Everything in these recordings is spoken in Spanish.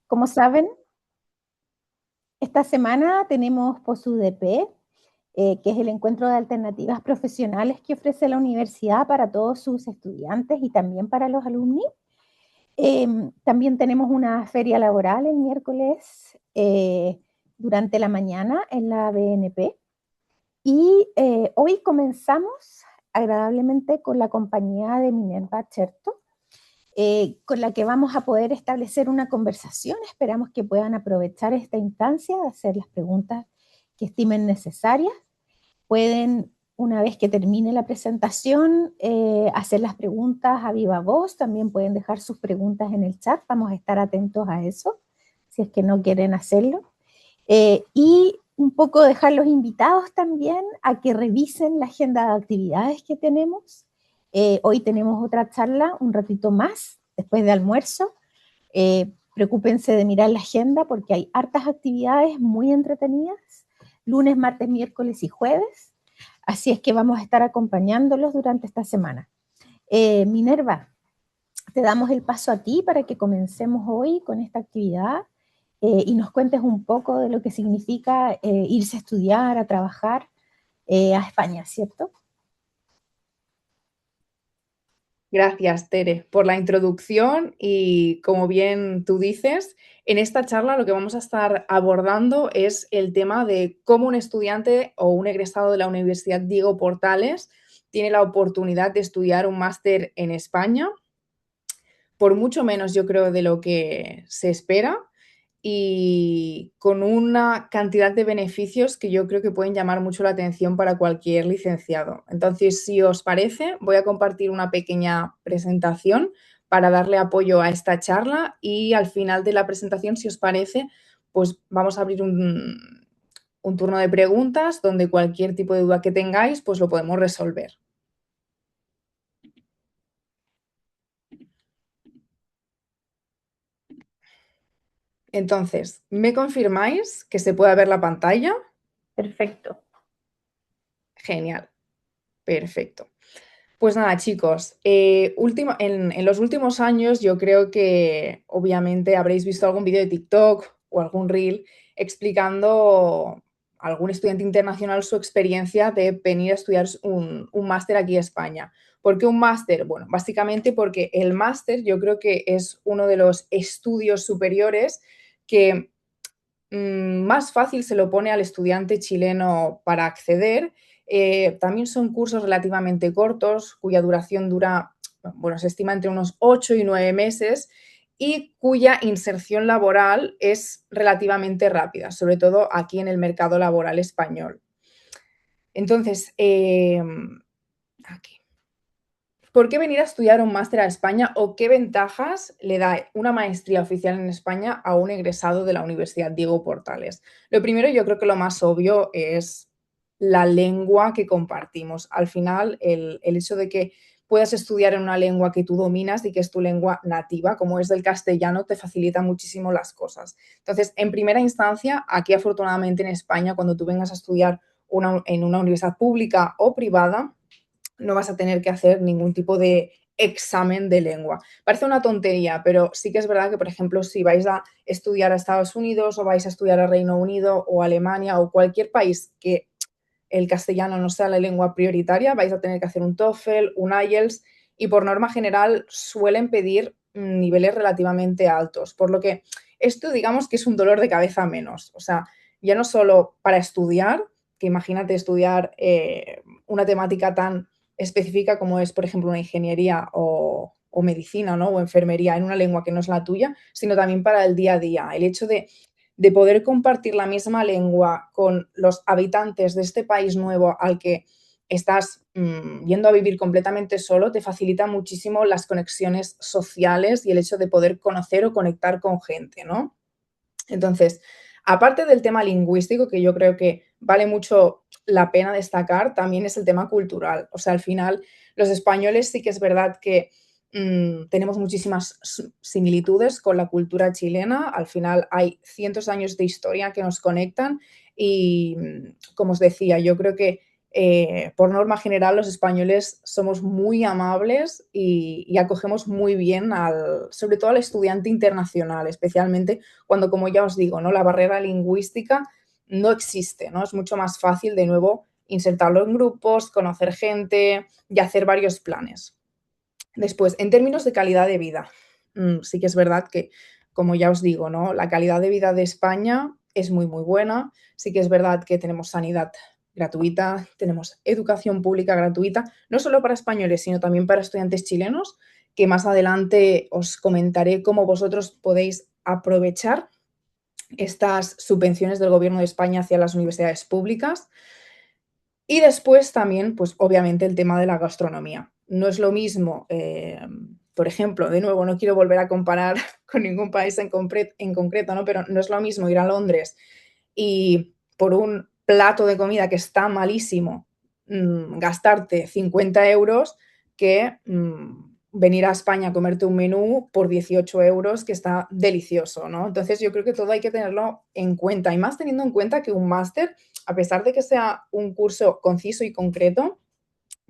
Como saben, esta semana tenemos POSUDP, que es el encuentro de alternativas profesionales que ofrece la universidad para todos sus estudiantes y también para los alumnos. También tenemos una feria laboral el miércoles durante la mañana en la BNP. Y hoy comenzamos agradablemente con la compañía de Minerva Cherto, con la que vamos a poder establecer una conversación. Esperamos que puedan aprovechar esta instancia de hacer las preguntas que estimen necesarias. Pueden, una vez que termine la presentación, hacer las preguntas a viva voz. También pueden dejar sus preguntas en el chat. Vamos a estar atentos a eso, si es que no quieren hacerlo. Y un poco dejar los invitados también a que revisen la agenda de actividades que tenemos. Hoy tenemos otra charla, un ratito más, después de almuerzo. Preocúpense de mirar la agenda porque hay hartas actividades muy entretenidas, lunes, martes, miércoles y jueves. Así es que vamos a estar acompañándolos durante esta semana. Minerva, te damos el paso a ti para que comencemos hoy con esta actividad y nos cuentes un poco de lo que significa irse a estudiar, a trabajar a España, ¿cierto? Gracias, Tere, por la introducción y como bien tú dices, en esta charla lo que vamos a estar abordando es el tema de cómo un estudiante o un egresado de la Universidad Diego Portales tiene la oportunidad de estudiar un máster en España, por mucho menos yo creo de lo que se espera y con una cantidad de beneficios que yo creo que pueden llamar mucho la atención para cualquier licenciado. Entonces, si os parece, voy a compartir una pequeña presentación para darle apoyo a esta charla y al final de la presentación, si os parece, pues vamos a abrir un turno de preguntas donde cualquier tipo de duda que tengáis, pues lo podemos resolver. Entonces, ¿me confirmáis que se pueda ver la pantalla? Perfecto. Genial, perfecto. Pues nada, chicos, en los últimos años yo creo que obviamente habréis visto algún vídeo de TikTok o algún reel explicando a algún estudiante internacional su experiencia de venir a estudiar un máster aquí a España. ¿Por qué un máster? Bueno, básicamente porque el máster yo creo que es uno de los estudios superiores que más fácil se lo pone al estudiante chileno para acceder. También son cursos relativamente cortos, cuya duración dura, bueno, se estima entre unos 8 y 9 meses y cuya inserción laboral es relativamente rápida, sobre todo aquí en el mercado laboral español. Entonces, aquí. ¿Por qué venir a estudiar un máster a España o qué ventajas le da una maestría oficial en España a un egresado de la Universidad Diego Portales? Lo primero, yo creo que lo más obvio es la lengua que compartimos. Al final, el hecho de que puedas estudiar en una lengua que tú dominas y que es tu lengua nativa, como es del castellano, te facilita muchísimo las cosas. Entonces, en primera instancia, aquí afortunadamente en España, cuando tú vengas a estudiar en una universidad pública o privada, no vas a tener que hacer ningún tipo de examen de lengua. Parece una tontería, pero sí que es verdad que, por ejemplo, si vais a estudiar a Estados Unidos o vais a estudiar a Reino Unido o Alemania o cualquier país que el castellano no sea la lengua prioritaria, vais a tener que hacer un TOEFL, un IELTS y por norma general suelen pedir niveles relativamente altos, por lo que esto digamos que es un dolor de cabeza menos. O sea, ya no solo para estudiar, que imagínate estudiar una temática tan específica como es, por ejemplo, una ingeniería o medicina, ¿no? O enfermería en una lengua que no es la tuya, sino también para el día a día. El hecho de poder compartir la misma lengua con los habitantes de este país nuevo al que estás yendo a vivir completamente solo, te facilita muchísimo las conexiones sociales y el hecho de poder conocer o conectar con gente, ¿no? Entonces, aparte del tema lingüístico, que yo creo que vale mucho la pena destacar, también es el tema cultural. O sea, al final, los españoles sí que es verdad que tenemos muchísimas similitudes con la cultura chilena. Al final hay cientos de años de historia que nos conectan y, como os decía, yo creo que por norma general, los españoles somos muy amables y acogemos muy bien sobre todo al estudiante internacional, especialmente cuando, como ya os digo, ¿no? La barrera lingüística no existe, ¿no? Es mucho más fácil, de nuevo, insertarlo en grupos, conocer gente y hacer varios planes. Después, en términos de calidad de vida, sí que es verdad que, como ya os digo, ¿no? La calidad de vida de España es muy, muy buena. Sí que es verdad que tenemos sanidad gratuita, tenemos educación pública gratuita, no solo para españoles, sino también para estudiantes chilenos, que más adelante os comentaré cómo vosotros podéis aprovechar estas subvenciones del Gobierno de España hacia las universidades públicas. Y después también, pues obviamente el tema de la gastronomía. No es lo mismo, por ejemplo, de nuevo, no quiero volver a comparar con ningún país en concreto, ¿no? Pero no es lo mismo ir a Londres y por un plato de comida que está malísimo, gastarte 50 euros que venir a España a comerte un menú por 18 euros que está delicioso, ¿no? Entonces yo creo que todo hay que tenerlo en cuenta, y más teniendo en cuenta que un máster, a pesar de que sea un curso conciso y concreto,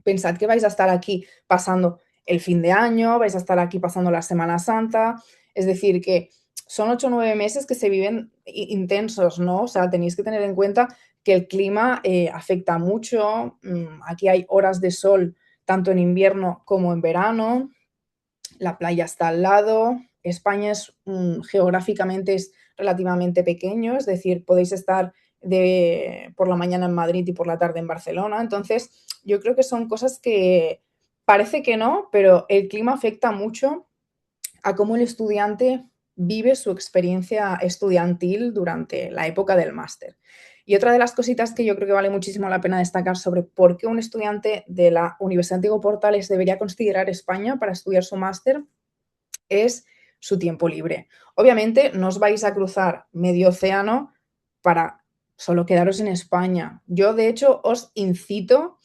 pensad que vais a estar aquí pasando el fin de año, vais a estar aquí pasando la Semana Santa, es decir, que son 8 o 9 meses que se viven intensos, ¿no? O sea, tenéis que tener en cuenta que el clima afecta mucho, aquí hay horas de sol tanto en invierno como en verano, la playa está al lado, España es, geográficamente es relativamente pequeño, es decir, podéis estar por la mañana en Madrid y por la tarde en Barcelona. Entonces, yo creo que son cosas que parece que no, pero el clima afecta mucho a cómo el estudiante vive su experiencia estudiantil durante la época del máster. Y otra de las cositas que yo creo que vale muchísimo la pena destacar sobre por qué un estudiante de la Universidad Diego Portales debería considerar España para estudiar su máster es su tiempo libre. Obviamente no os vais a cruzar medio océano para solo quedaros en España. Yo, de hecho, os incito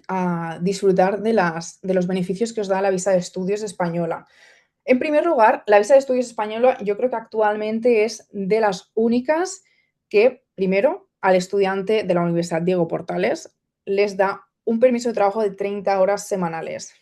a disfrutar de los beneficios que os da la visa de estudios española. En primer lugar, la visa de estudios española yo creo que actualmente es de las únicas que, primero, al estudiante de la Universidad Diego Portales les da un permiso de trabajo de 30 horas semanales.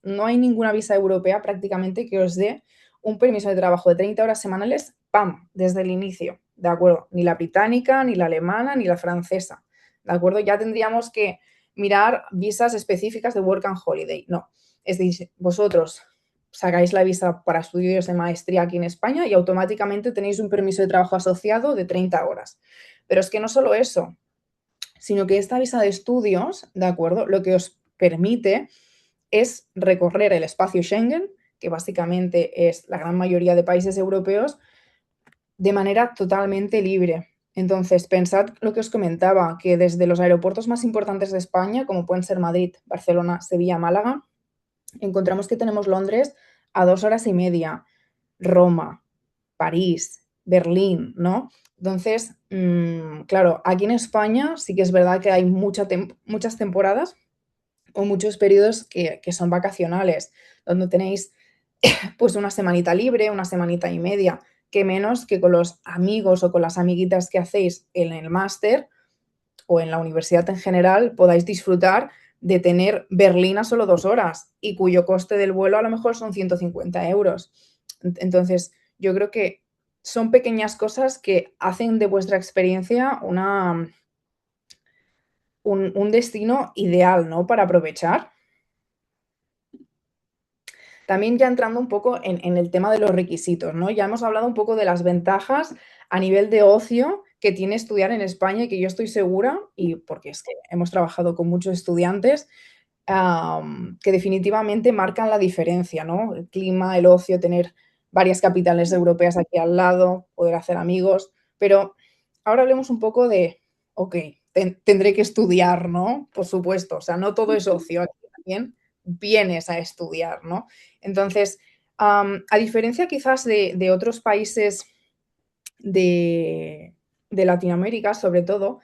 No hay ninguna visa europea prácticamente que os dé un permiso de trabajo de 30 horas semanales, ¡pam!, desde el inicio, ¿de acuerdo? Ni la británica, ni la alemana, ni la francesa, ¿de acuerdo? Ya tendríamos que mirar visas específicas de Work and Holiday. No, es decir, vosotros sacáis la visa para estudios de maestría aquí en España y automáticamente tenéis un permiso de trabajo asociado de 30 horas. Pero es que no solo eso, sino que esta visa de estudios, ¿de acuerdo? Lo que os permite es recorrer el espacio Schengen, que básicamente es la gran mayoría de países europeos, de manera totalmente libre. Entonces, pensad lo que os comentaba, que desde los aeropuertos más importantes de España, como pueden ser Madrid, Barcelona, Sevilla, Málaga, encontramos que tenemos Londres a 2 horas y media, Roma, París, Berlín, ¿no? Entonces, claro, aquí en España sí que es verdad que hay muchas temporadas o muchos periodos que son vacacionales, donde tenéis pues una semanita libre, una semanita y media, que menos que con los amigos o con las amiguitas que hacéis en el máster o en la universidad en general podáis disfrutar de tener Berlín a solo 2 horas y cuyo coste del vuelo a lo mejor son 150 euros. Entonces, yo creo que son pequeñas cosas que hacen de vuestra experiencia un destino ideal, ¿no?, para aprovechar. También ya entrando un poco en el tema de los requisitos, ¿no? Ya hemos hablado un poco de las ventajas a nivel de ocio que tiene estudiar en España y que yo estoy segura, y porque es que hemos trabajado con muchos estudiantes, que definitivamente marcan la diferencia, ¿no? El clima, el ocio, tener varias capitales europeas aquí al lado, poder hacer amigos. Pero ahora hablemos un poco de, okey, tendré que estudiar, ¿no? Por supuesto, o sea, no todo es ocio, aquí también vienes a estudiar, ¿no? Entonces, a diferencia quizás de otros países de, de Latinoamérica, sobre todo,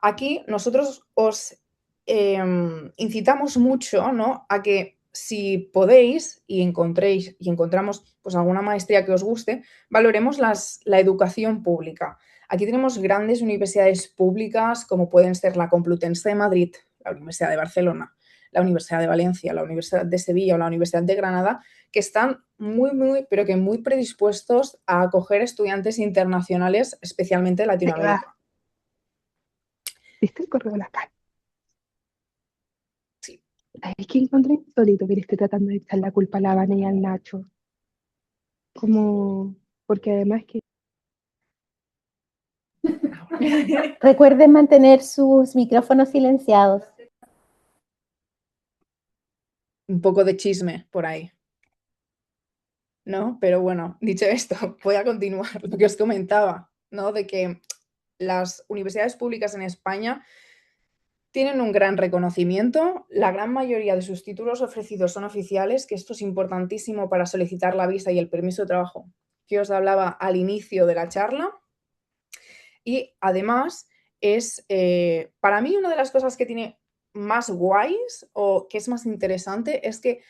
aquí nosotros os incitamos mucho, ¿no?, a que si podéis y encontramos pues alguna maestría que os guste, valoremos la educación pública. Aquí tenemos grandes universidades públicas como pueden ser la Complutense de Madrid, la Universidad de Barcelona, la Universidad de Valencia, la Universidad de Sevilla o la Universidad de Granada, que están pero que muy predispuestos a acoger estudiantes internacionales, especialmente de Latinoamérica. ¿Viste el correo de la calle? Sí. ¿Sabes qué encontré insólito que le esté tratando de echar la culpa a la Vane y al Nacho? Como, porque además que Recuerden mantener sus micrófonos silenciados. Un poco de chisme por ahí, ¿no? Pero bueno, dicho esto, voy a continuar lo que os comentaba, ¿no? De que las universidades públicas en España tienen un gran reconocimiento, la gran mayoría de sus títulos ofrecidos son oficiales, que esto es importantísimo para solicitar la visa y el permiso de trabajo que os hablaba al inicio de la charla. Y además es, para mí, una de las cosas que tiene más guays o que es más interesante es que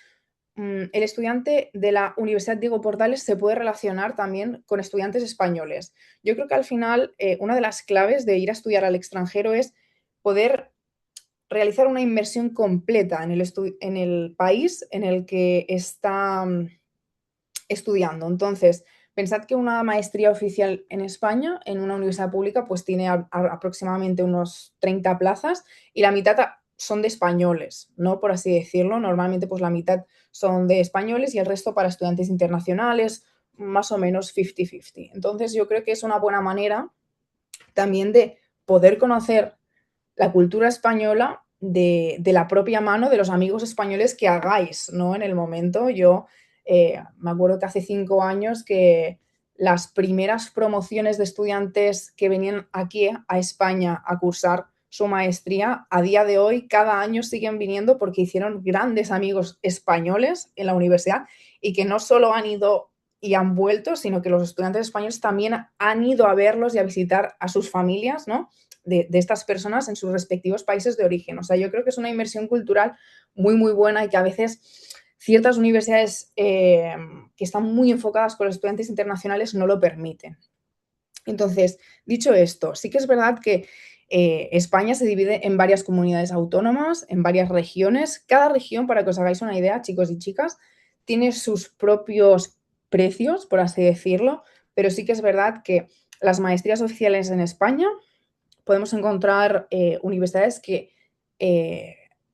el estudiante de la Universidad Diego Portales se puede relacionar también con estudiantes españoles. Yo creo que al final una de las claves de ir a estudiar al extranjero es poder realizar una inmersión completa en el país en el que está estudiando. Entonces, pensad que una maestría oficial en España, en una universidad pública, pues tiene aproximadamente unos 30 plazas y la mitad son de españoles, ¿no? Por así decirlo. Normalmente, pues la mitad son de españoles y el resto para estudiantes internacionales, más o menos 50-50. Entonces, yo creo que es una buena manera también de poder conocer la cultura española de la propia mano de los amigos españoles que hagáis, ¿no? En el momento, yo me acuerdo que hace 5 años que las primeras promociones de estudiantes que venían aquí a España a cursar su maestría, a día de hoy, cada año siguen viniendo porque hicieron grandes amigos españoles en la universidad y que no solo han ido y han vuelto, sino que los estudiantes españoles también han ido a verlos y a visitar a sus familias, ¿no? De estas personas en sus respectivos países de origen. O sea, yo creo que es una inmersión cultural muy, muy buena y que a veces ciertas universidades que están muy enfocadas con los estudiantes internacionales no lo permiten. Entonces, dicho esto, sí que es verdad que España se divide en varias comunidades autónomas, en varias regiones. Cada región, para que os hagáis una idea, chicos y chicas, tiene sus propios precios, por así decirlo, pero sí que es verdad que las maestrías oficiales en España podemos encontrar universidades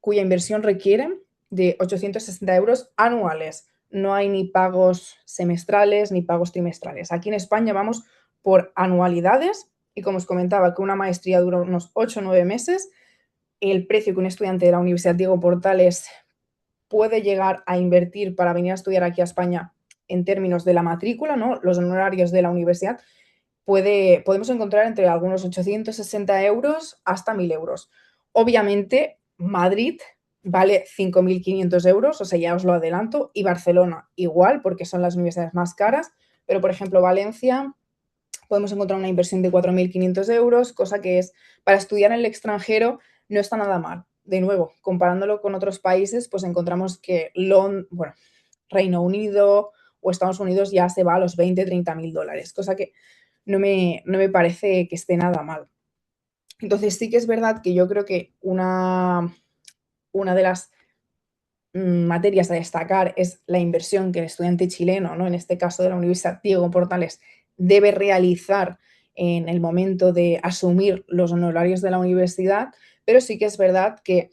cuya inversión requiere de 860 euros anuales. No hay ni pagos semestrales ni pagos trimestrales. Aquí en España vamos por anualidades y como os comentaba que una maestría dura unos 8 o 9 meses, el precio que un estudiante de la Universidad Diego Portales puede llegar a invertir para venir a estudiar aquí a España en términos de la matrícula, ¿no? Los honorarios de la universidad, podemos encontrar entre algunos 860 euros hasta 1.000 euros. Obviamente, Madrid vale 5.500 euros, o sea, ya os lo adelanto, y Barcelona igual, porque son las universidades más caras, pero por ejemplo, Valencia podemos encontrar una inversión de 4.500 euros, cosa que es para estudiar en el extranjero no está nada mal. De nuevo, comparándolo con otros países, pues encontramos que Reino Unido o Estados Unidos ya se va a los 20-30.000 dólares, cosa que no me parece que esté nada mal. Entonces sí que es verdad que yo creo que una de las materias a destacar es la inversión que el estudiante chileno, ¿no? En este caso de la Universidad Diego Portales, debe realizar en el momento de asumir los honorarios de la universidad, pero sí que es verdad que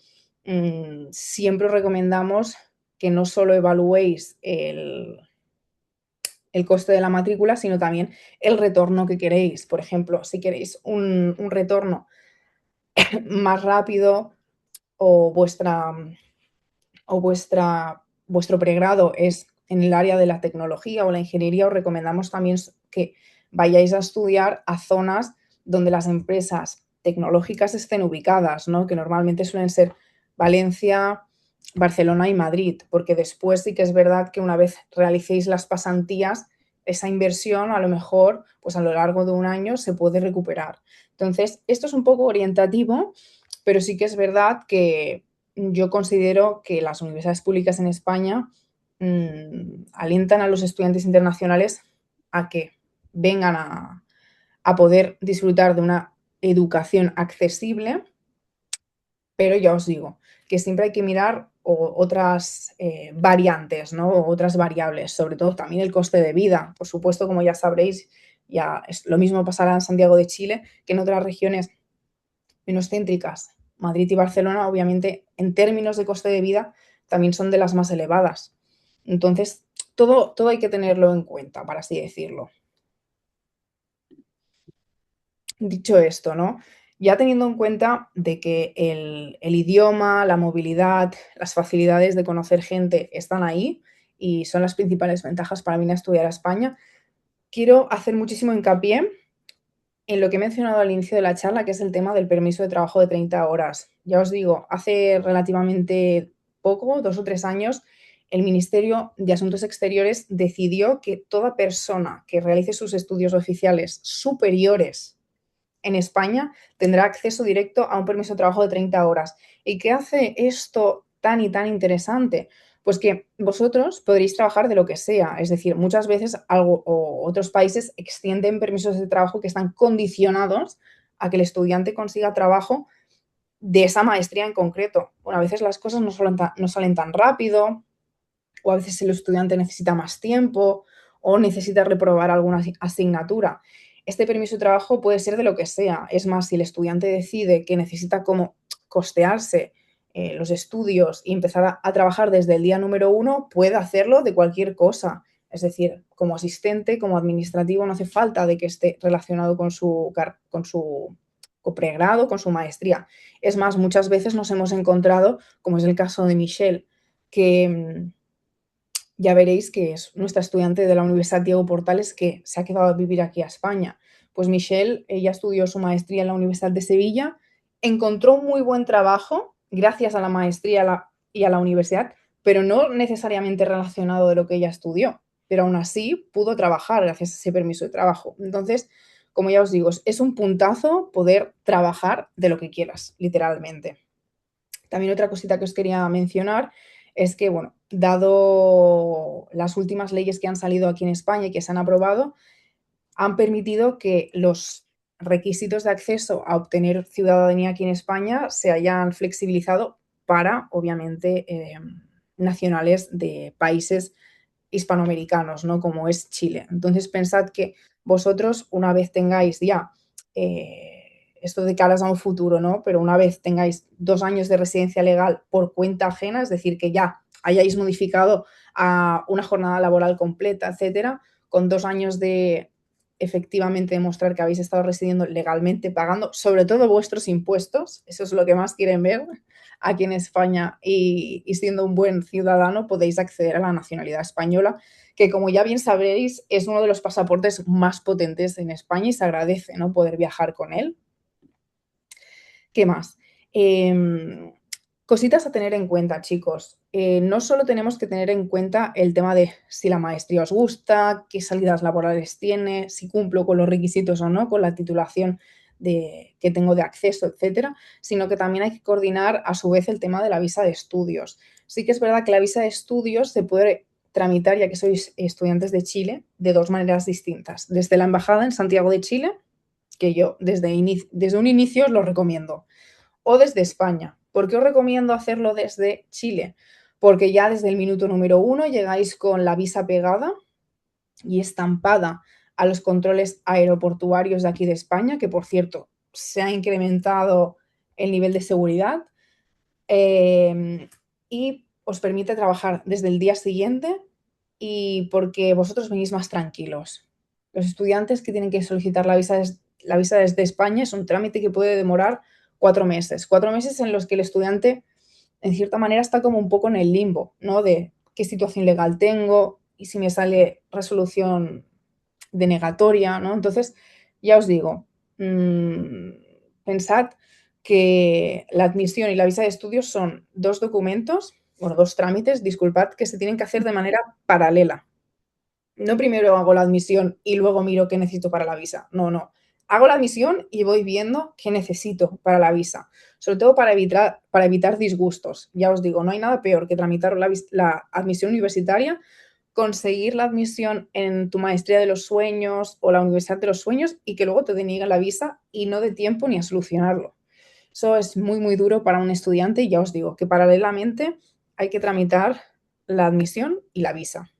siempre os recomendamos que no solo evaluéis el coste de la matrícula, sino también el retorno que queréis. Por ejemplo, si queréis un retorno más rápido o vuestro pregrado es en el área de la tecnología o la ingeniería, os recomendamos también que vayáis a estudiar a zonas donde las empresas tecnológicas estén ubicadas, ¿no? Que normalmente suelen ser Valencia, Barcelona y Madrid, porque después sí que es verdad que una vez realicéis las pasantías, esa inversión a lo mejor, pues a lo largo de un año se puede recuperar. Entonces, esto es un poco orientativo, pero sí que es verdad que yo considero que las universidades públicas en España alientan a los estudiantes internacionales a que vengan a poder disfrutar de una educación accesible, pero ya os digo que siempre hay que mirar otras variantes, ¿no? O otras variables, sobre todo también el coste de vida. Por supuesto, como ya sabréis, lo mismo pasará en Santiago de Chile que en otras regiones menos céntricas. Madrid y Barcelona, obviamente, en términos de coste de vida, también son de las más elevadas. Entonces, todo hay que tenerlo en cuenta, para así decirlo. Dicho esto, ¿no? Ya teniendo en cuenta de que el idioma, la movilidad, las facilidades de conocer gente están ahí y son las principales ventajas para venir a estudiar a España, quiero hacer muchísimo hincapié en lo que he mencionado al inicio de la charla, que es el tema del permiso de trabajo de 30 horas. Ya os digo, hace relativamente poco, 2 o 3 años, el Ministerio de Asuntos Exteriores decidió que toda persona que realice sus estudios oficiales superiores en España tendrá acceso directo a un permiso de trabajo de 30 horas. ¿Y qué hace esto tan y tan interesante? Pues que vosotros podréis trabajar de lo que sea. Es decir, muchas veces algo o otros países extienden permisos de trabajo que están condicionados a que el estudiante consiga trabajo de esa maestría en concreto. Bueno, a veces las cosas no salen tan rápido, o a veces el estudiante necesita más tiempo o necesita reprobar alguna asignatura. Este permiso de trabajo puede ser de lo que sea. Es más, si el estudiante decide que necesita como costearse los estudios y empezar a trabajar desde el día número 1, puede hacerlo de cualquier cosa. Es decir, como asistente, como administrativo, no hace falta de que esté relacionado con pregrado, con su maestría. Es más, muchas veces nos hemos encontrado, como es el caso de Michelle, que ya veréis que es nuestra estudiante de la Universidad Diego Portales que se ha quedado a vivir aquí a España. Pues Michelle, ella estudió su maestría en la Universidad de Sevilla, encontró un muy buen trabajo gracias a la maestría y a la universidad, pero no necesariamente relacionado de lo que ella estudió, pero aún así pudo trabajar gracias a ese permiso de trabajo. Entonces, como ya os digo, es un puntazo poder trabajar de lo que quieras, literalmente. También otra cosita que os quería mencionar es que, bueno, dado las últimas leyes que han salido aquí en España y que se han aprobado, han permitido que los requisitos de acceso a obtener ciudadanía aquí en España se hayan flexibilizado para, obviamente, nacionales de países hispanoamericanos, ¿no? Como es Chile. Entonces, pensad que vosotros, una vez tengáis ya esto de caras a un futuro, ¿no? Pero una vez tengáis 2 años de residencia legal por cuenta ajena, es decir, que ya hayáis modificado a una jornada laboral completa, etcétera, con 2 años de efectivamente demostrar que habéis estado residiendo legalmente, pagando sobre todo vuestros impuestos, eso es lo que más quieren ver aquí en España, y siendo un buen ciudadano podéis acceder a la nacionalidad española, que como ya bien sabréis es uno de los pasaportes más potentes en España y se agradece, ¿no?, poder viajar con él. ¿Qué más? Cositas a tener en cuenta, chicos. No solo tenemos que tener en cuenta el tema de si la maestría os gusta, qué salidas laborales tiene, si cumplo con los requisitos o no, con la titulación que tengo de acceso, etcétera, sino que también hay que coordinar a su vez el tema de la visa de estudios. Sí que es verdad que la visa de estudios se puede tramitar, ya que sois estudiantes de Chile, de 2 maneras distintas. Desde la embajada en Santiago de Chile, que yo desde un inicio os lo recomiendo, o desde España. ¿Por qué os recomiendo hacerlo desde Chile? Porque ya desde el minuto número 1 llegáis con la visa pegada y estampada a los controles aeroportuarios de aquí de España, que por cierto se ha incrementado el nivel de seguridad, y os permite trabajar desde el día siguiente y porque vosotros venís más tranquilos. Los estudiantes que tienen que solicitar la visa desde España es un trámite que puede demorar 4 meses. 4 meses en los que el estudiante, en cierta manera, está como un poco en el limbo, ¿no? De qué situación legal tengo y si me sale resolución denegatoria, ¿no? Entonces, ya os digo, pensad que la admisión y la visa de estudios son 2 documentos, bueno, 2 trámites, disculpad, que se tienen que hacer de manera paralela. No primero hago la admisión y luego miro qué necesito para la visa. No, no. Hago la admisión y voy viendo qué necesito para la visa. Sobre todo para evitar disgustos. Ya os digo, no hay nada peor que tramitar la admisión universitaria conseguir la admisión en tu maestría de los sueños o la universidad de los sueños y que luego te denieguen la visa y no dé tiempo ni a solucionarlo. Eso es muy, muy duro para un estudiante y ya os digo que paralelamente hay que tramitar la admisión y la visa.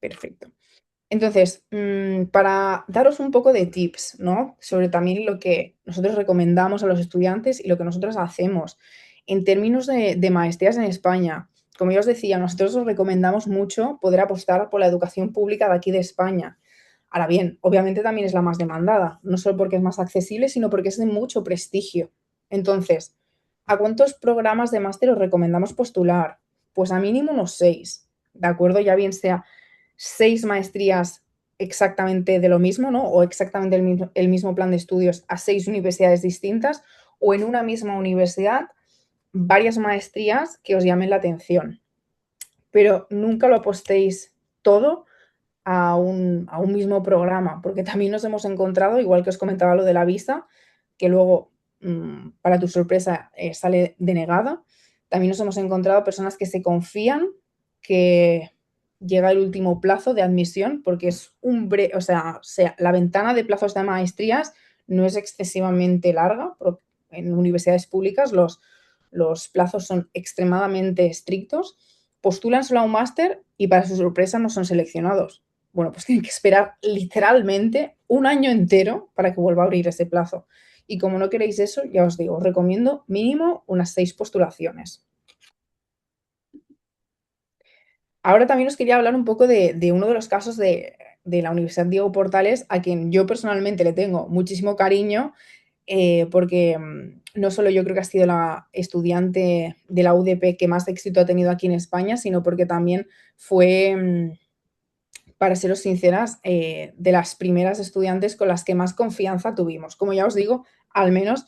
Perfecto. Entonces, para daros un poco de tips, ¿no? Sobre también lo que nosotros recomendamos a los estudiantes y lo que nosotros hacemos. En términos de maestrías en España, como ya os decía, nosotros os recomendamos mucho poder apostar por la educación pública de aquí de España. Ahora bien, obviamente también es la más demandada, no solo porque es más accesible, sino porque es de mucho prestigio. Entonces, ¿a cuántos programas de máster os recomendamos postular? Pues a mínimo unos 6, ¿de acuerdo? Ya bien sea 6 maestrías exactamente de lo mismo, ¿no? O exactamente el mismo plan de estudios a 6 universidades distintas, o en una misma universidad varias maestrías que os llamen la atención. Pero nunca lo apostéis todo a un mismo programa, porque también nos hemos encontrado, igual que os comentaba lo de la visa, que luego, para tu sorpresa, sale denegada. También nos hemos encontrado personas que se confían que llega el último plazo de admisión, porque es o sea, la ventana de plazos de maestrías no es excesivamente larga. En universidades públicas los plazos son extremadamente estrictos. Postulan solo a un máster y para su sorpresa no son seleccionados. Bueno, pues tienen que esperar literalmente un año entero para que vuelva a abrir ese plazo. Y como no queréis eso, ya os digo, os recomiendo mínimo unas 6 postulaciones. Ahora también os quería hablar un poco de uno de los casos de la Universidad Diego Portales, a quien yo personalmente le tengo muchísimo cariño, porque no solo yo creo que ha sido la estudiante de la UDP que más éxito ha tenido aquí en España, sino porque también fue, para seros sinceras, de las primeras estudiantes con las que más confianza tuvimos. Como ya os digo, al menos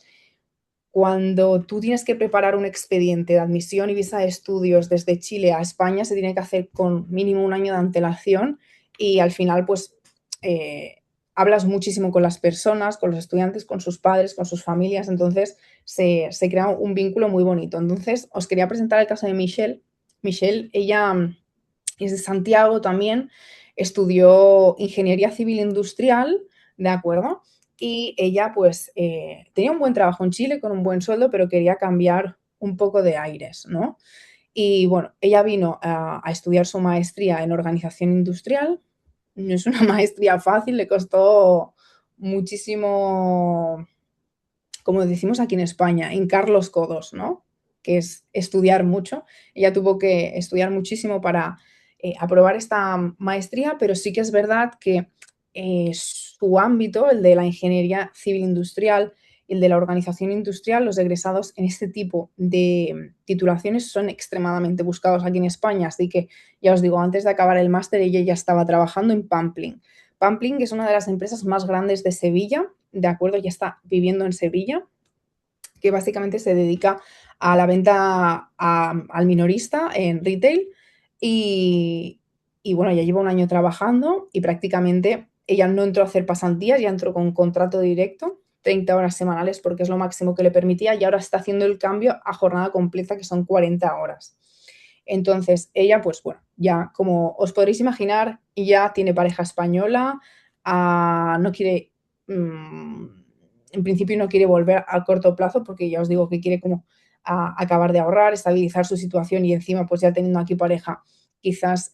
cuando tú tienes que preparar un expediente de admisión y visa de estudios desde Chile a España, se tiene que hacer con mínimo un año de antelación y al final, pues, hablas muchísimo con las personas, con los estudiantes, con sus padres, con sus familias, entonces se crea un vínculo muy bonito. Entonces, os quería presentar el caso de Michelle. Michelle, ella es de Santiago también, estudió ingeniería civil industrial, ¿de acuerdo? Y ella pues tenía un buen trabajo en Chile con un buen sueldo, pero quería cambiar un poco de aires, ¿no? Y bueno, ella vino a estudiar su maestría en organización industrial. No es una maestría fácil, le costó muchísimo, como decimos aquí en España, hincar los codos, ¿no? Que es estudiar mucho. Ella tuvo que estudiar muchísimo para aprobar esta maestría, pero sí que es verdad que su ámbito, el de la ingeniería civil industrial, el de la organización industrial, los egresados en este tipo de titulaciones son extremadamente buscados aquí en España. Así que ya os digo, antes de acabar el máster, ella ya estaba trabajando en Pampling. Pampling es una de las empresas más grandes de Sevilla, de acuerdo, ya está viviendo en Sevilla, que básicamente se dedica a la venta al minorista en retail y bueno, ya lleva un año trabajando y prácticamente ella no entró a hacer pasantías, ya entró con un contrato directo, 30 horas semanales porque es lo máximo que le permitía y ahora está haciendo el cambio a jornada completa que son 40 horas. Entonces, ella, pues bueno, ya como os podréis imaginar, ya tiene pareja española, no quiere, en principio no quiere volver a corto plazo porque ya os digo que quiere como acabar de ahorrar, estabilizar su situación y encima pues ya teniendo aquí pareja quizás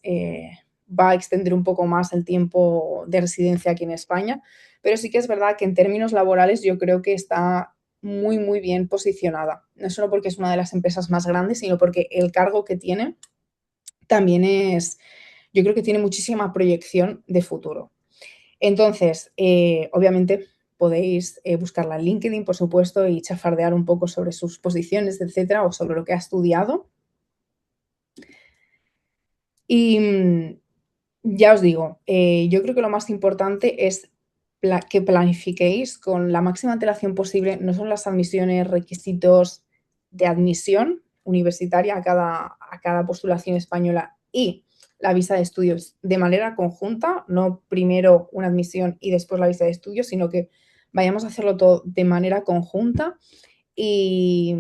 va a extender un poco más el tiempo de residencia aquí en España, pero sí que es verdad que en términos laborales yo creo que está muy, muy bien posicionada. No solo porque es una de las empresas más grandes, sino porque el cargo que tiene también yo creo que tiene muchísima proyección de futuro. Entonces, obviamente podéis buscarla en LinkedIn, por supuesto, y chafardear un poco sobre sus posiciones, etcétera, o sobre lo que ha estudiado. Y ya os digo, yo creo que lo más importante es que planifiquéis con la máxima antelación posible, no son las admisiones, requisitos de admisión universitaria a cada postulación española y la visa de estudios de manera conjunta, no primero una admisión y después la visa de estudios, sino que vayamos a hacerlo todo de manera conjunta y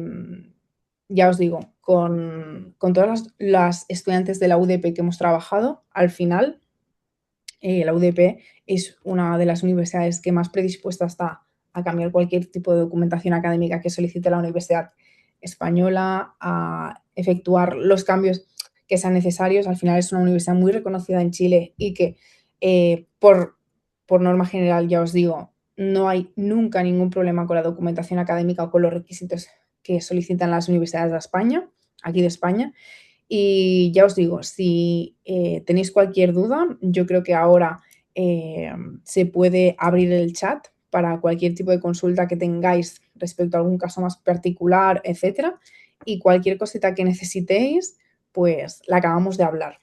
ya os digo, con todas las estudiantes de la UDP que hemos trabajado, al final la UDP es una de las universidades que más predispuesta está a cambiar cualquier tipo de documentación académica que solicite la Universidad Española, a efectuar los cambios que sean necesarios. Al final es una universidad muy reconocida en Chile y que por norma general, ya os digo, no hay nunca ningún problema con la documentación académica o con los requisitos que solicitan las universidades de España, aquí de España. Y ya os digo, si tenéis cualquier duda, yo creo que ahora se puede abrir el chat para cualquier tipo de consulta que tengáis respecto a algún caso más particular, etcétera. Y cualquier cosita que necesitéis, pues la acabamos de hablar.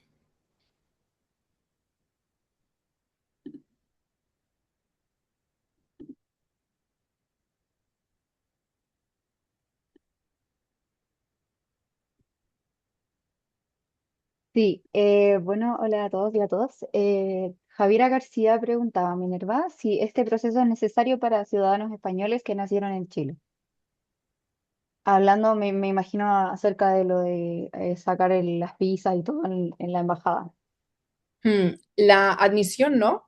Sí, bueno, hola a todos y a todas. Javiera García preguntaba, Minerva, si este proceso es necesario para ciudadanos españoles que nacieron en Chile. Hablando, me imagino acerca de lo de sacar las visas y todo en la embajada. La admisión no.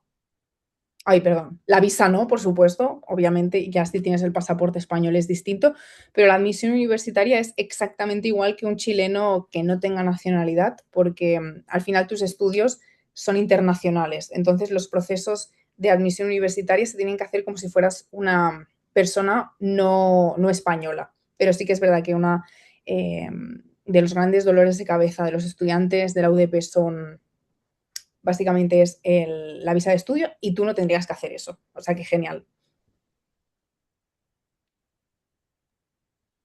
Ay, perdón. La visa no, por supuesto. Obviamente, ya si tienes el pasaporte español es distinto, pero la admisión universitaria es exactamente igual que un chileno que no tenga nacionalidad, porque al final tus estudios son internacionales. Entonces, los procesos de admisión universitaria se tienen que hacer como si fueras una persona no española. Pero sí que es verdad que una de los grandes dolores de cabeza de los estudiantes de la UDP son básicamente es la visa de estudio y tú no tendrías que hacer eso. O sea que genial.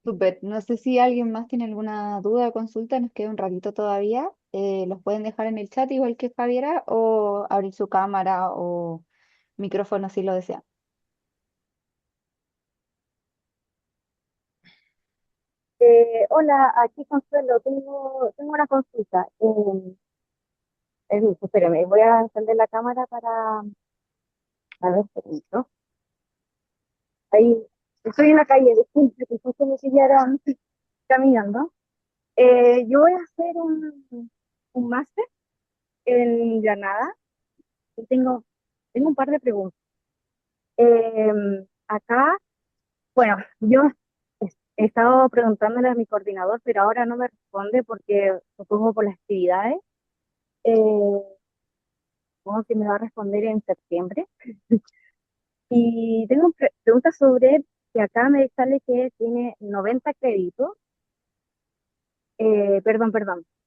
Súper. No sé si alguien más tiene alguna duda o consulta, nos queda un ratito todavía. Los pueden dejar en el chat igual que Javiera o abrir su cámara o micrófono si lo desean. Hola, aquí Consuelo, tengo una consulta. Espérame, voy a encender la cámara para a ver, permiso. Ahí, estoy en la calle, disculpe, que justo me pillaron caminando. Yo voy a hacer un máster en Granada y tengo un par de preguntas. Acá, bueno, yo he estado preguntándole a mi coordinador, pero ahora no me responde porque supongo por las actividades. Eh, Supongo que me va a responder en septiembre. Y tengo preguntas sobre que acá me sale que tiene 90 créditos, perdón,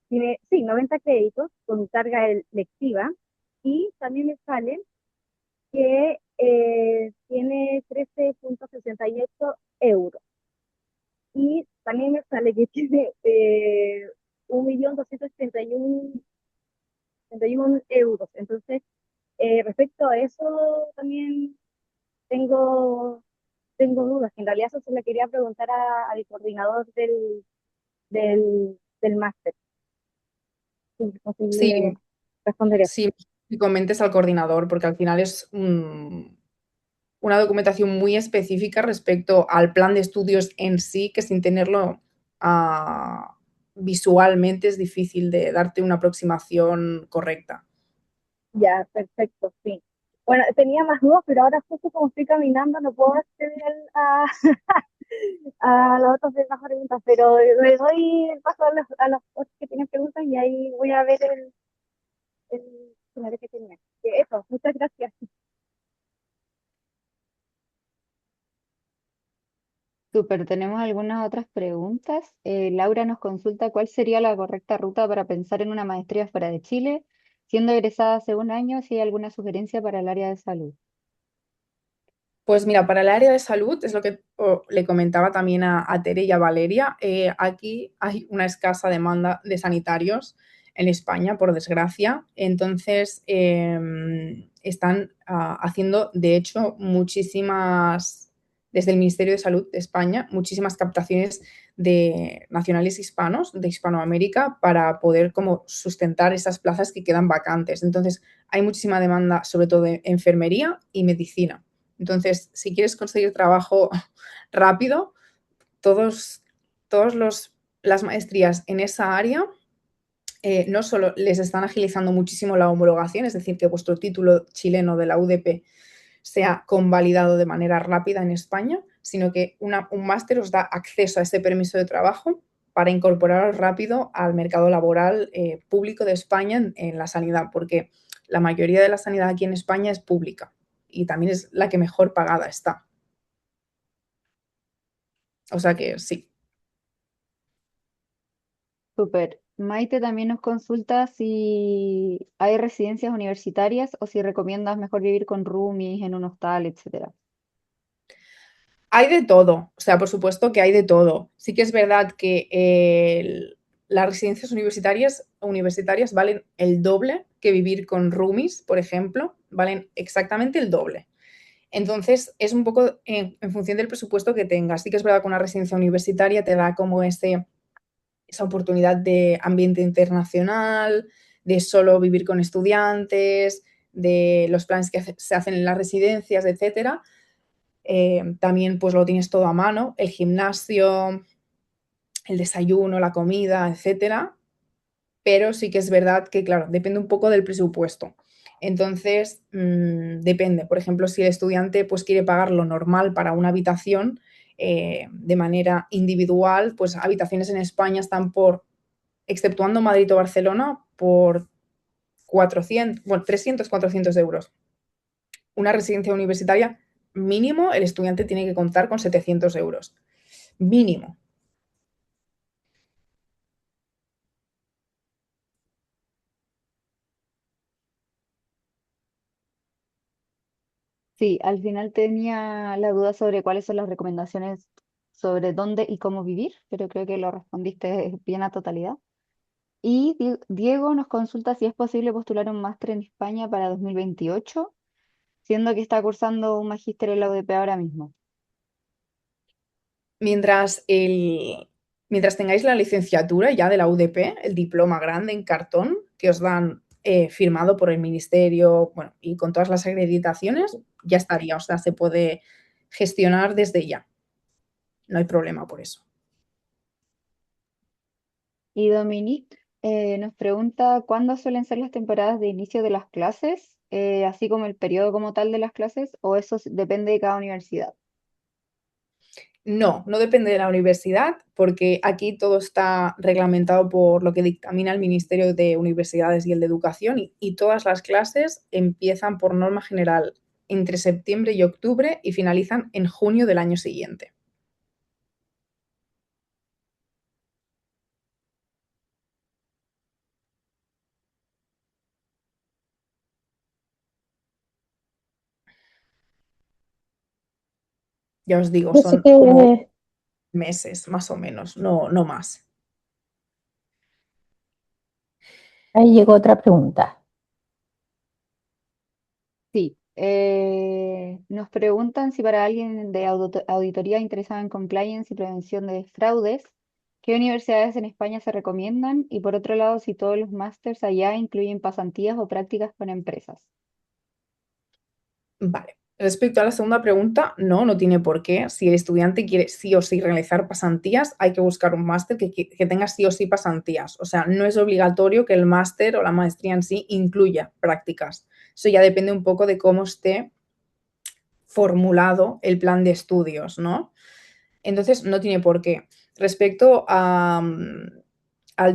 tiene, sí, 90 créditos con carga lectiva y también me sale que tiene 13,68 euros y también me sale que tiene 1.231.000 euros. Entonces, respecto a eso también tengo tengo dudas, que en realidad eso se le quería preguntar al coordinador del máster, si es posible Sí, responder eso. sí, que comentes al coordinador, porque al final es una documentación muy específica respecto al plan de estudios en sí, que sin tenerlo visualmente es difícil de darte una aproximación correcta. Ya, perfecto, sí. Bueno, tenía más dudas, pero ahora justo como estoy caminando no puedo acceder a las otras demás preguntas, pero le doy el paso a los otros que tienen preguntas y ahí voy a ver el escenario que tenía. Eso, muchas gracias. Súper, tenemos algunas otras preguntas. Laura nos consulta cuál sería la correcta ruta para pensar en una maestría fuera de Chile, siendo egresada hace un año, si hay alguna sugerencia para el área de salud. Pues mira, para el área de salud, es lo que le comentaba también a Tere y a Valeria, aquí hay una escasa demanda de sanitarios en España, por desgracia. Entonces, están haciendo, de hecho, desde el Ministerio de Salud de España, muchísimas captaciones de nacionales hispanos, de Hispanoamérica, para poder como sustentar esas plazas que quedan vacantes. Entonces, hay muchísima demanda, sobre todo de enfermería y medicina. Entonces, si quieres conseguir trabajo rápido, todos las maestrías en esa área no solo les están agilizando muchísimo la homologación, es decir, que vuestro título chileno de la UDP sea convalidado de manera rápida en España, sino que un máster os da acceso a ese permiso de trabajo para incorporaros rápido al mercado laboral público de España en la sanidad, porque la mayoría de la sanidad aquí en España es pública y también es la que mejor pagada está. O sea que sí. Súper. Maite también nos consulta si hay residencias universitarias o si recomiendas mejor vivir con roomies en un hostal, etcétera. Hay de todo, o sea, por supuesto que hay de todo. Sí que es verdad que las residencias universitarias valen el doble que vivir con roomies, por ejemplo, valen exactamente el doble. Entonces, es un poco en función del presupuesto que tengas. Sí que es verdad que una residencia universitaria te da como esa oportunidad de ambiente internacional, de solo vivir con estudiantes, de los planes que se hacen en las residencias, etcétera. También pues lo tienes todo a mano, el gimnasio, el desayuno, la comida, etcétera. Pero sí que es verdad que, claro, depende un poco del presupuesto. Entonces, depende. Por ejemplo, si el estudiante pues, quiere pagar lo normal para una habitación de manera individual, pues habitaciones en España están exceptuando Madrid o Barcelona, por 300, 400 euros. Una residencia universitaria, mínimo, el estudiante tiene que contar con 700 euros. Mínimo. Sí, al final tenía la duda sobre cuáles son las recomendaciones sobre dónde y cómo vivir, pero creo que lo respondiste bien a totalidad. Y Diego nos consulta si es posible postular un máster en España para 2028, siendo que está cursando un magíster en la UDP ahora mismo. Mientras tengáis la licenciatura ya de la UDP, el diploma grande en cartón que os dan firmado por el ministerio, bueno, y con todas las acreditaciones, ya estaría. O sea, se puede gestionar desde ya. No hay problema por eso. Y Dominique nos pregunta cuándo suelen ser las temporadas de inicio de las clases, así como el periodo como tal de las clases, o eso depende de cada universidad. No, no depende de la universidad, porque aquí todo está reglamentado por lo que dictamina el Ministerio de Universidades y el de Educación, y todas las clases empiezan por norma general entre septiembre y octubre y finalizan en junio del año siguiente. Ya os digo, Yo sé son como que meses más o menos, no más. ahí llegó otra pregunta. Sí, nos preguntan si para alguien de auditoría interesado en compliance y prevención de fraudes, ¿qué universidades en España se recomiendan? Y por otro lado, si todos los másters allá incluyen pasantías o prácticas con empresas. Vale. Respecto a la segunda pregunta, no tiene por qué. Si el estudiante quiere sí o sí realizar pasantías, hay que buscar un máster que tenga sí o sí pasantías. O sea, no es obligatorio que el máster o la maestría en sí incluya prácticas. Eso ya depende un poco de cómo esté formulado el plan de estudios, ¿no? Entonces, no tiene por qué. Respecto al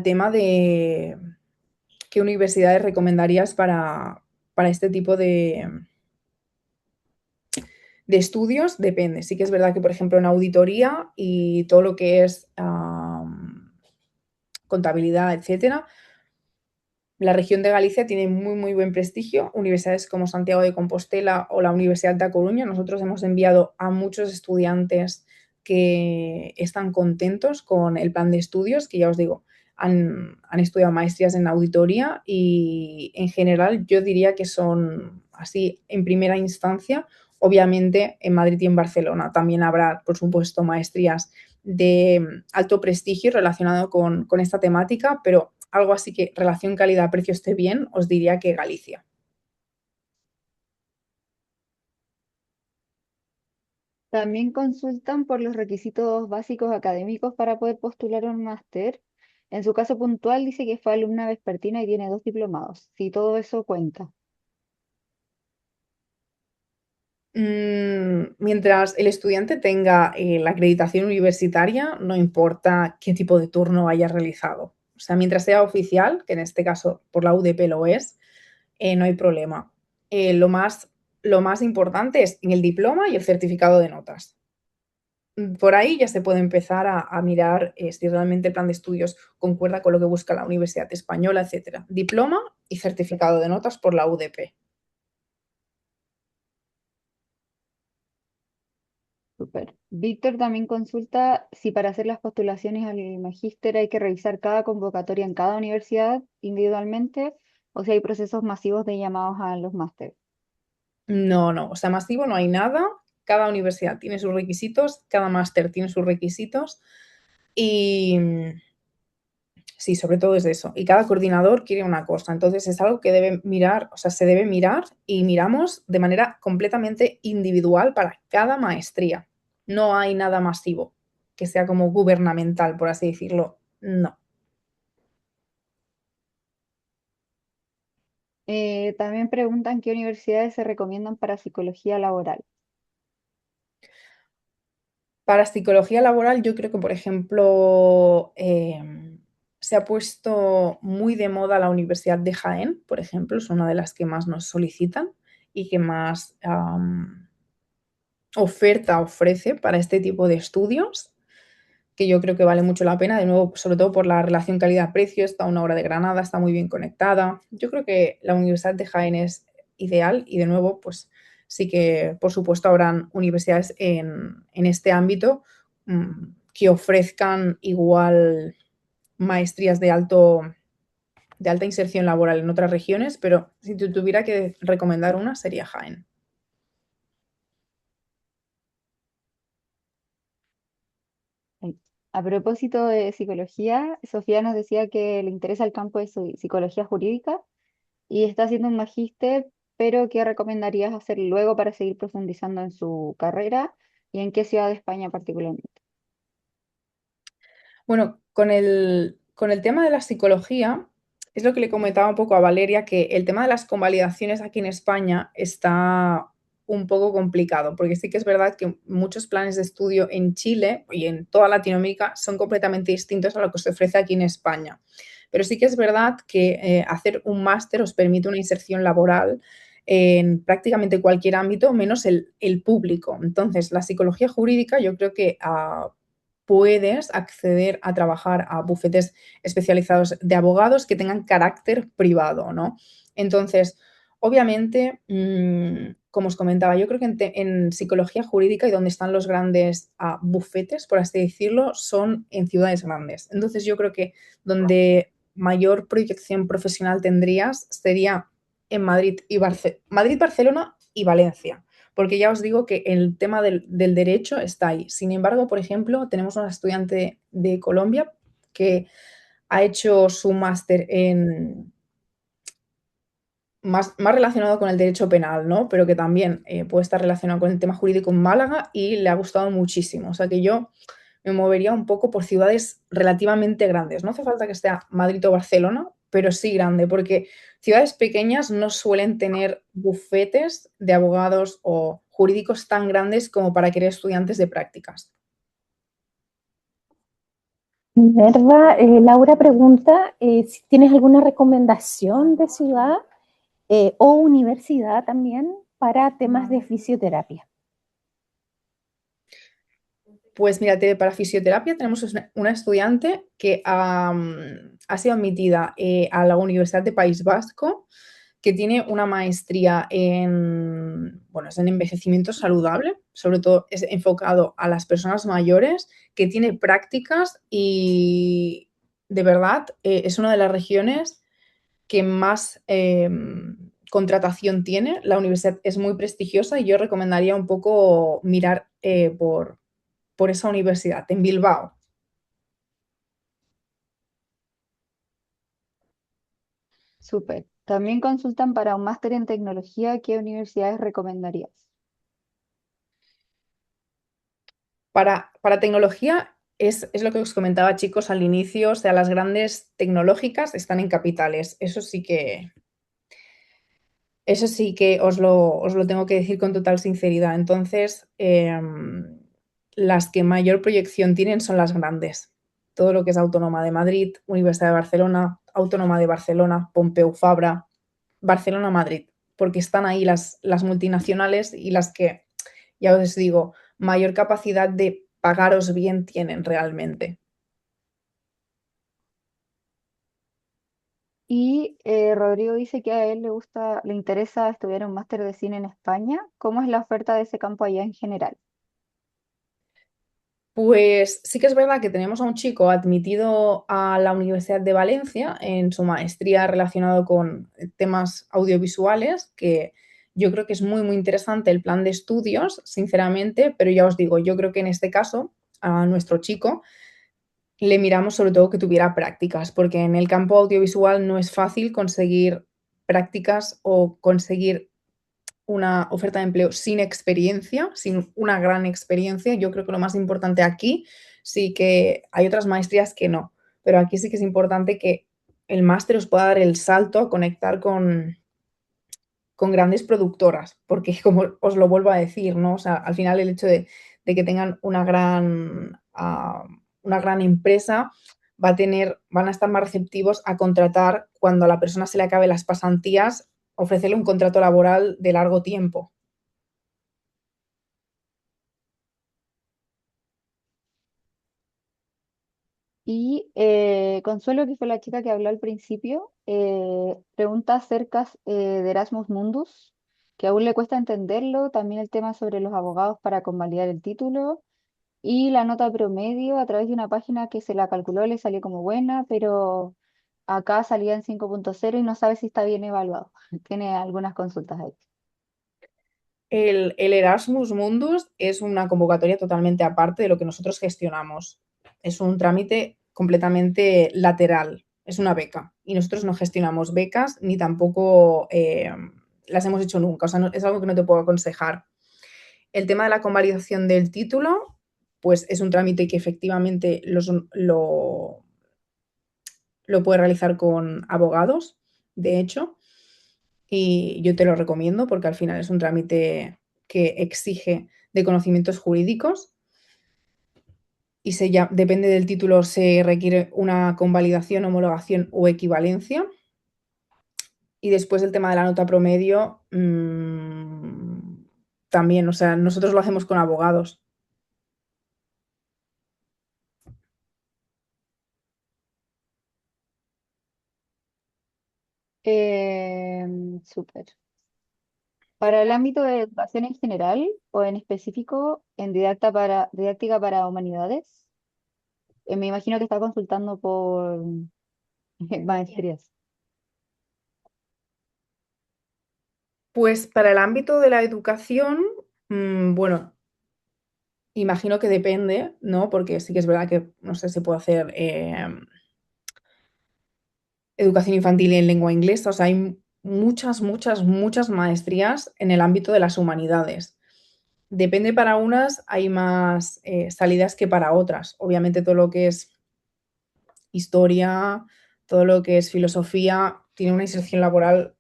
tema de qué universidades recomendarías para este tipo de estudios, depende. Sí que es verdad que, por ejemplo, en auditoría y todo lo que es contabilidad, etcétera, la región de Galicia tiene muy buen prestigio. Universidades como Santiago de Compostela o la Universidad de A Coruña, nosotros hemos enviado a muchos estudiantes que están contentos con el plan de estudios, que ya os digo, han estudiado maestrías en auditoría, y en general yo diría que son así en primera instancia. Obviamente en Madrid y en Barcelona también habrá, por supuesto, maestrías de alto prestigio relacionado con esta temática, pero algo así que relación calidad-precio esté bien, os diría que Galicia. También consultan por los requisitos básicos académicos para poder postular un máster. En su caso puntual dice que fue alumna vespertina y tiene 2 diplomados. Si todo eso cuenta. Mientras el estudiante tenga la acreditación universitaria, no importa qué tipo de turno haya realizado. O sea, mientras sea oficial, que en este caso por la UDP lo es, no hay problema. Lo más importante es en el diploma y el certificado de notas. Por ahí ya se puede empezar a mirar si realmente el plan de estudios concuerda con lo que busca la Universidad Española, etcétera. Diploma y certificado de notas por la UDP. Súper. Víctor también consulta si para hacer las postulaciones al magíster hay que revisar cada convocatoria en cada universidad individualmente o si hay procesos masivos de llamados a los másteres. No, no, o sea, masivo no hay nada. Cada universidad tiene sus requisitos, cada máster tiene sus requisitos y sí, sobre todo es eso. Y cada coordinador quiere una cosa. Entonces es algo que debe mirar, o sea, se debe mirar y miramos de manera completamente individual para cada maestría. No hay nada masivo que sea como gubernamental, por así decirlo. No. También preguntan qué universidades se recomiendan para psicología laboral. Para psicología laboral, yo creo que, por ejemplo, se ha puesto muy de moda la Universidad de Jaén, por ejemplo, es una de las que más nos solicitan y que más oferta ofrece para este tipo de estudios, que yo creo que vale mucho la pena, de nuevo, sobre todo por la relación calidad-precio, está a una hora de Granada, está muy bien conectada. Yo creo que la Universidad de Jaén es ideal y de nuevo, pues sí que, por supuesto, habrán universidades en este ámbito que ofrezcan igual maestrías de alta inserción laboral en otras regiones, pero si te tuviera que recomendar una, sería Jaén. Ay. A propósito de psicología, Sofía nos decía que le interesa el campo de psicología jurídica y está haciendo un magíster, pero ¿qué recomendarías hacer luego para seguir profundizando en su carrera y en qué ciudad de España particularmente? Bueno, con el tema de la psicología, es lo que le comentaba un poco a Valeria, que el tema de las convalidaciones aquí en España está un poco complicado, porque sí que es verdad que muchos planes de estudio en Chile y en toda Latinoamérica son completamente distintos a lo que se ofrece aquí en España. Pero sí que es verdad que hacer un máster os permite una inserción laboral en prácticamente cualquier ámbito, menos el público. Entonces, la psicología jurídica yo creo que puedes acceder a trabajar a bufetes especializados de abogados que tengan carácter privado, ¿no? Entonces, obviamente, como os comentaba, yo creo que en psicología jurídica y donde están los grandes bufetes, por así decirlo, son en ciudades grandes. Entonces, yo creo que donde mayor proyección profesional tendrías sería en Madrid, Barcelona y Valencia, porque ya os digo que el tema del derecho está ahí. Sin embargo, por ejemplo, tenemos una estudiante de Colombia que ha hecho su máster en más relacionado con el derecho penal, ¿no? Pero que también puede estar relacionado con el tema jurídico en Málaga y le ha gustado muchísimo. O sea que yo me movería un poco por ciudades relativamente grandes. No hace falta que sea Madrid o Barcelona, pero sí grande, porque ciudades pequeñas no suelen tener bufetes de abogados o jurídicos tan grandes como para querer estudiantes de prácticas. Minerva, Laura pregunta si tienes alguna recomendación de ciudad o universidad también para temas de fisioterapia. Pues mírate, para fisioterapia tenemos una estudiante que ha sido admitida a la Universidad de País Vasco, que tiene una maestría bueno, es en envejecimiento saludable, sobre todo es enfocado a las personas mayores, que tiene prácticas y de verdad es una de las regiones que más contratación tiene. La universidad es muy prestigiosa y yo recomendaría un poco mirar por esa universidad, en Bilbao. Súper. También consultan para un máster en tecnología, ¿qué universidades recomendarías? Para tecnología es lo que os comentaba, chicos, al inicio, o sea, las grandes tecnológicas están en capitales. Eso sí que os lo tengo que decir con total sinceridad. Entonces, las que mayor proyección tienen son las grandes. Todo lo que es Autónoma de Madrid, Universidad de Barcelona, Autónoma de Barcelona, Pompeu Fabra, Barcelona-Madrid, porque están ahí las multinacionales y las que, ya os digo, mayor capacidad de pagaros bien tienen realmente. Y Rodrigo dice que a él le interesa estudiar un máster de cine en España. ¿Cómo es la oferta de ese campo allá en general? Pues sí que es verdad que tenemos a un chico admitido a la Universidad de Valencia en su maestría relacionado con temas audiovisuales, que yo creo que es muy, muy interesante el plan de estudios, sinceramente, pero ya os digo, yo creo que en este caso a nuestro chico le miramos sobre todo que tuviera prácticas, porque en el campo audiovisual no es fácil conseguir prácticas o conseguir una oferta de empleo sin experiencia, sin una gran experiencia. Yo creo que lo más importante aquí sí que hay otras maestrías que no, pero aquí sí que es importante que el máster os pueda dar el salto a conectar con grandes productoras, porque como os lo vuelvo a decir, ¿no? O sea, al final el hecho de que tengan una gran empresa van a estar más receptivos a contratar cuando a la persona se le acabe las pasantías, ofrecerle un contrato laboral de largo tiempo. Y Consuelo, que fue la chica que habló al principio, pregunta acerca de Erasmus Mundus, que aún le cuesta entenderlo, también el tema sobre los abogados para convalidar el título y la nota promedio a través de una página que se la calculó, le salió como buena, pero acá salía en 5.0 y no sabe si está bien evaluado. Tiene algunas consultas ahí. El Erasmus Mundus es una convocatoria totalmente aparte de lo que nosotros gestionamos. Es un trámite completamente lateral, es una beca. Y nosotros no gestionamos becas ni tampoco las hemos hecho nunca. O sea, es algo que no te puedo aconsejar. El tema de la convalidación del título, pues es un trámite que efectivamente lo puedes realizar con abogados, de hecho, y yo te lo recomiendo porque al final es un trámite que exige de conocimientos jurídicos y depende del título, se requiere una convalidación, homologación o equivalencia. Y después el tema de la nota promedio, también, o sea, nosotros lo hacemos con abogados. Súper. Para el ámbito de educación en general o en específico en didáctica para humanidades, me imagino que está consultando por maestrías. Pues para el ámbito de la educación, bueno, imagino que depende, ¿no? Porque sí que es verdad que, no sé, se puede hacer educación infantil en lengua inglesa, o sea, hay muchas, muchas, muchas maestrías en el ámbito de las humanidades. Depende, para unas hay más salidas que para otras. Obviamente todo lo que es historia, todo lo que es filosofía, tiene una inserción laboral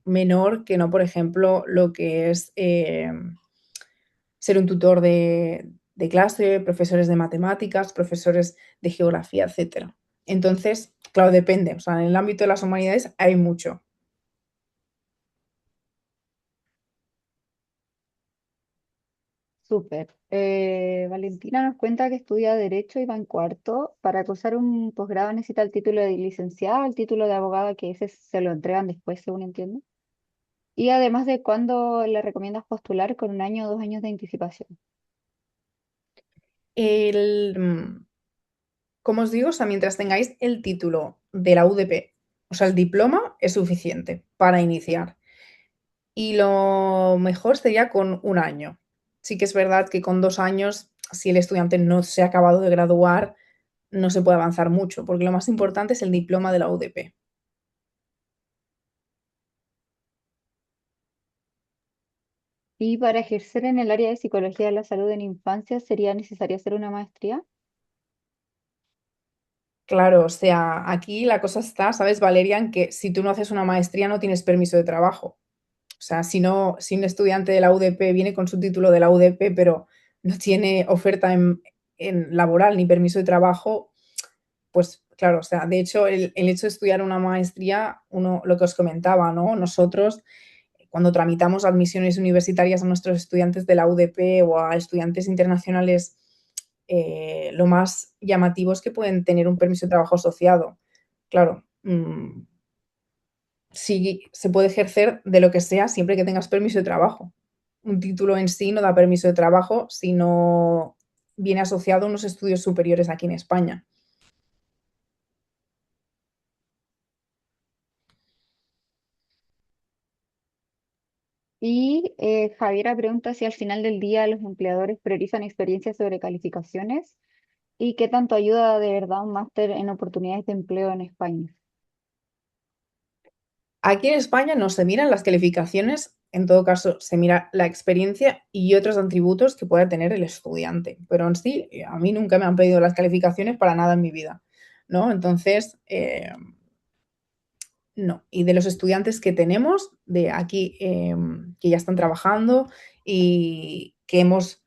menor que no, por ejemplo, lo que es ser un tutor de clase, profesores de matemáticas, profesores de geografía, etcétera. Entonces, claro, depende. O sea, en el ámbito de las humanidades hay mucho. Súper. Valentina nos cuenta que estudia Derecho y va en cuarto. Para cursar un posgrado necesita el título de licenciada, el título de abogada, que ese se lo entregan después, según entiendo. Y además de cuándo le recomiendas postular con 1 año o 2 años de anticipación. El, como os digo, o sea, mientras tengáis el título de la UDP, o sea, el diploma es suficiente para iniciar. Y lo mejor sería con 1 año. Sí que es verdad que con 2 años, si el estudiante no se ha acabado de graduar, no se puede avanzar mucho, porque lo más importante es el diploma de la UDP. ¿Y para ejercer en el área de psicología de la salud en infancia sería necesario hacer una maestría? Claro, o sea, aquí la cosa está, ¿sabes, Valeria? En que si tú no haces una maestría no tienes permiso de trabajo. O sea, si un estudiante de la UDP viene con su título de la UDP, pero no tiene oferta en laboral ni permiso de trabajo, pues claro, o sea, de hecho, el hecho de estudiar una maestría, uno, lo que os comentaba, ¿no? Nosotros, cuando tramitamos admisiones universitarias a nuestros estudiantes de la UDP o a estudiantes internacionales, lo más llamativo es que pueden tener un permiso de trabajo asociado. Claro, sí se puede ejercer de lo que sea siempre que tengas permiso de trabajo. Un título en sí no da permiso de trabajo si no viene asociado a unos estudios superiores aquí en España. Y Javiera pregunta si al final del día los empleadores priorizan experiencias sobre calificaciones y qué tanto ayuda de verdad un máster en oportunidades de empleo en España. Aquí en España no se miran las calificaciones, en todo caso se mira la experiencia y otros atributos que pueda tener el estudiante, pero en sí, a mí nunca me han pedido las calificaciones para nada en mi vida, ¿no? Entonces, no. Y de los estudiantes que tenemos de aquí, que ya están trabajando y que hemos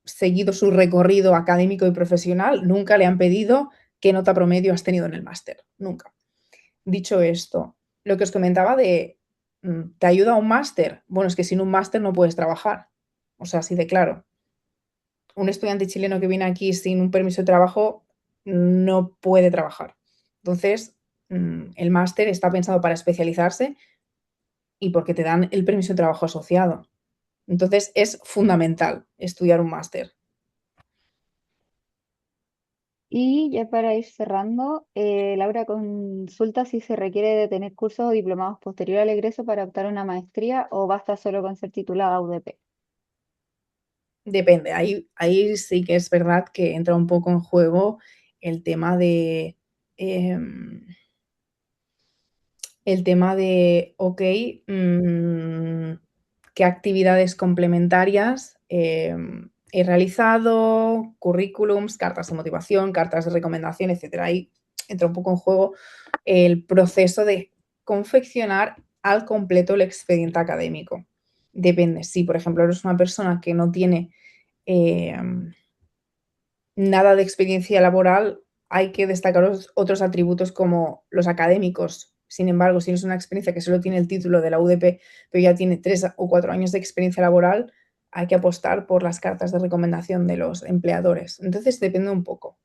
seguido su recorrido académico y profesional, nunca le han pedido qué nota promedio has tenido en el máster, nunca. Dicho esto, lo que os comentaba de, ¿te ayuda un máster? Bueno, es que sin un máster no puedes trabajar. O sea, así de claro. Un estudiante chileno que viene aquí sin un permiso de trabajo no puede trabajar. Entonces, el máster está pensado para especializarse y porque te dan el permiso de trabajo asociado. Entonces, es fundamental estudiar un máster. Y ya para ir cerrando, Laura consulta si se requiere de tener cursos o diplomados posterior al egreso para optar a una maestría o basta solo con ser titulada UDP. Depende, ahí sí que es verdad que entra un poco en juego el tema de, em, okey, qué actividades complementarias, he realizado, currículums, cartas de motivación, cartas de recomendación, etcétera. Ahí entra un poco en juego el proceso de confeccionar al completo el expediente académico. Depende, si, por ejemplo, eres una persona que no tiene, em nada de experiencia laboral, hay que destacar otros atributos como los académicos. Sin embargo, si no es una experiencia que solo tiene el título de la UDP, pero ya tiene 3 o 4 años de experiencia laboral, hay que apostar por las cartas de recomendación de los empleadores. Entonces, depende un poco.